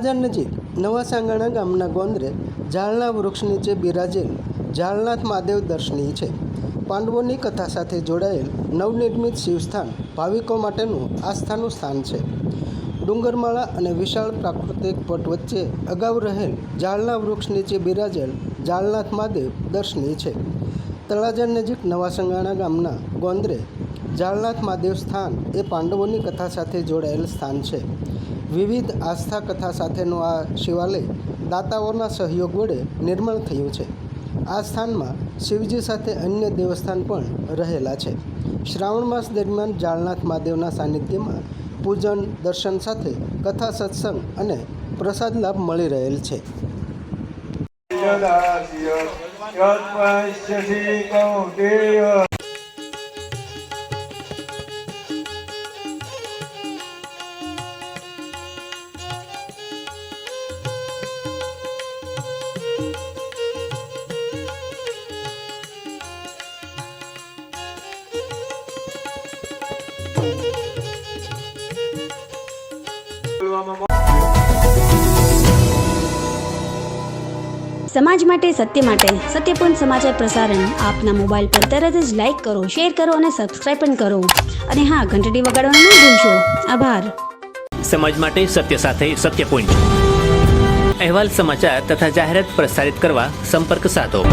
તળાજા નજીક નવા સાંગાણા ગામના ગોંદરે ઝાડના વૃક્ષ નીચે બિરાજેલ ઝાડનાથ મહાદેવ દર્શનીય છે. પાંડવોની કથા સાથે જોડાયેલ નવનિર્મિત શિવસ્થાન ભાવિકો માટેનું આસ્થાનું સ્થાન છે. ડુંગરમાળા અને વિશાળ પ્રાકૃતિક પટ વચ્ચે અગાઉ રહેલ ઝાડના વૃક્ષ નીચે બિરાજેલ ઝાડનાથ મહાદેવ દર્શનીય છે. તળાજા નજીક નવા સાંગાણા ગામના ગોંદરે ઝાડનાથ મહાદેવ સ્થાન એ પાંડવોની કથા સાથે જોડાયેલ સ્થાન છે. વિવિધ આસ્થા કથા સાથેનું આ શિવાલય દાતાઓના સહયોગ વડે નિર્માણ થયું છે. આ સ્થાનમાં શિવજી સાથે અન્ય દેવસ્થાન પણ રહેલા છે. શ્રાવણ માસ દરમિયાન ઝાડનાથ મહાદેવના સાનિધ્યમાં પૂજન દર્શન સાથે કથા સત્સંગ અને પ્રસાદ લાભ મળી રહેલ છે. સમાજ માટે સત્ય માટે સત્યપૂર્ણ સમાચાર પ્રસારણ આપના મોબાઈલ પર તરત જ લાઈક કરો, શેર કરો અને સબસ્ક્રાઇબ પણ કરો. અને હા, ઘંટડી વગાડવાનું ન ભૂલશો. આભાર. સમાજ માટે સત્ય સાથે સત્યપૂર્ણ અહેવાલ, સમાચાર તથા જાહેરાત પ્રસારિત કરવા સંપર્ક સાધો.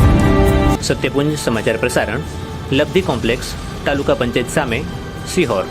સત્યપુંજ સમાચાર પ્રસારણ, લબ્ધિ કોમ્પ્લેક્સ, તાલુકા પંચાયત સામે, સિહોર.